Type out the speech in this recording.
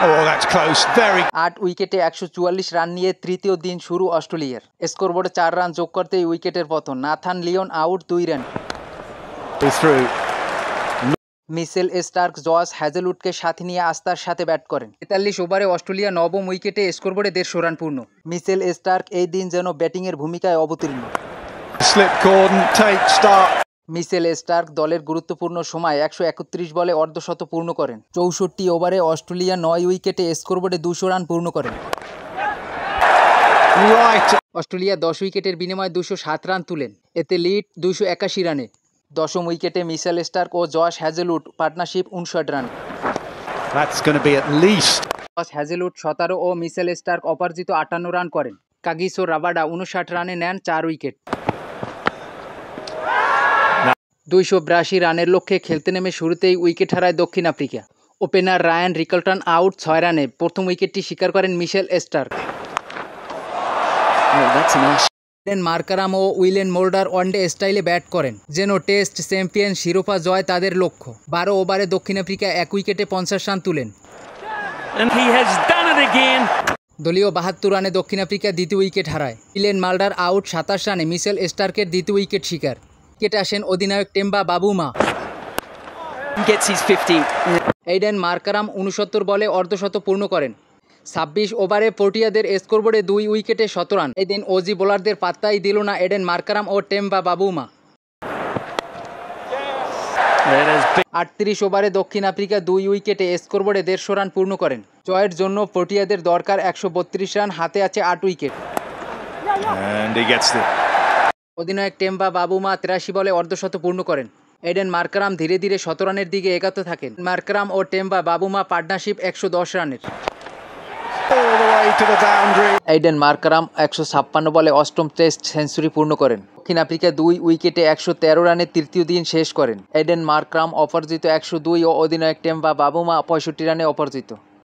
Oh, that's close. Very 8 উইকেটে 144 run নিয়ে তৃতীয় দিন শুরু অস্ট্রেলিয়ার। স্কোরবোর্ডে 4 রান যোগ করতেই উইকেটের পতন। নাথান লিওন আউট 2 রান। through. মিচেল স্টার্ক জশ হ্যাজেলউডকে সাথে নিয়ে আস্থার সাথে ব্যাট করেন। 43 ওভারে অস্ট্রেলিয়া নবম উইকেটে স্কোরবোর্ডে 150 রান পূর্ণ। মিচেল স্টার্ক এই দিন যেন ব্যাটিংয়ের ভূমিকায় অবতীর্ণ। Slip Gordon, take start. Mitchell Starc দলের গুরুত্বপূর্ণ সময় 131 বলে অর্ধশত পূর্ণ করেন। 64 ওভারে অস্ট্রেলিয়া 9 উইকেটে স্কোরবোর্ডে 200 রান পূর্ণ করেন। Right. অস্ট্রেলিয়া 10 উইকেটের বিনিময়ে 207 রান তুলেন। এতে লিড 281 রানে। দশম উইকেটে মিচেল স্টার্ক ও Josh Hazlewood partnership 59 run. That's going to be at least. Josh Hazlewood 17 ও মিচেল স্টার্ক অপরাজিত 58 রান করেন। কাগিসো রাবাডা 59 রানে নেন 4 উইকেট। 282 রানের লক্ষ্যে খেলতে নেমে শুরুতেই উইকেট হারায় দক্ষিণ Africa. Opener Ryan Rickelton out 6 রানে প্রথম উইকেটটি শিকার করেন মিচেল স্টার্ক। এডেন মার্কারাম ও উইলেন মোল্ডার ওয়ানডে স্টাইলে ব্যাট করেন, যেন টেস্ট চ্যাম্পিয়ন শিরোপা জয় তাদের লক্ষ্য। 12 ওভারে দক্ষিণ আফ্রিকা 1 উইকেটে 50 রান তুলেন। দলীয় 72 রানে দক্ষিণ আফ্রিকা দ্বিতীয় উইকেট হারায়। উইলেন মোল্ডার আউট 27 রানে মিচেল স্টার্কের দ্বিতীয় উইকেট শিকার। উইকেটে আসেন অধিনায়ক টেম্বা বাবুমা। এডেন মার্কারাম 69 বলে অর্ধশত পূর্ণ করেন। 26 ওভারে প্রোটিয়াদের স্কোরবোর্ডে 2 উইকেটে 17 রান। এই দিন অজি বোলারদের পাত্তাই দিল না এডেন মার্কারাম ও টেম্বা বাবুমা। 38 ওভারে দক্ষিণ আফ্রিকা 2 উইকেটে স্কোরবোর্ডে 150 রান পূর্ণ করেন। জয়ের জন্য প্রোটিয়াদের দরকার 132 রান, হাতে আছে 8 wicket. And he gets it. অধিনায়ক টেম্বা বাবুমা 83 বলে অর্ধশত পূর্ণ করেন। এডেন মার্কারাম ধীরে ধীরে 17 রানের দিকে এগাতে থাকেন। মার্কারাম ও টেম্বা বাবুমা পার্টনারশিপ 110 রানের। All the way to the boundary. Aiden Markram 156 বলে অষ্টম টেস্ট সেঞ্চুরি পূর্ণ করেন। দক্ষিণ আফ্রিকা 2 উইকেটে 113 রানে তৃতীয় দিন শেষ করেন। এডেন মার্কারাম অপরাজিত 102 ও অধিনায়ক টেম্বা বাবুমা 65 রানে অপরাজিত।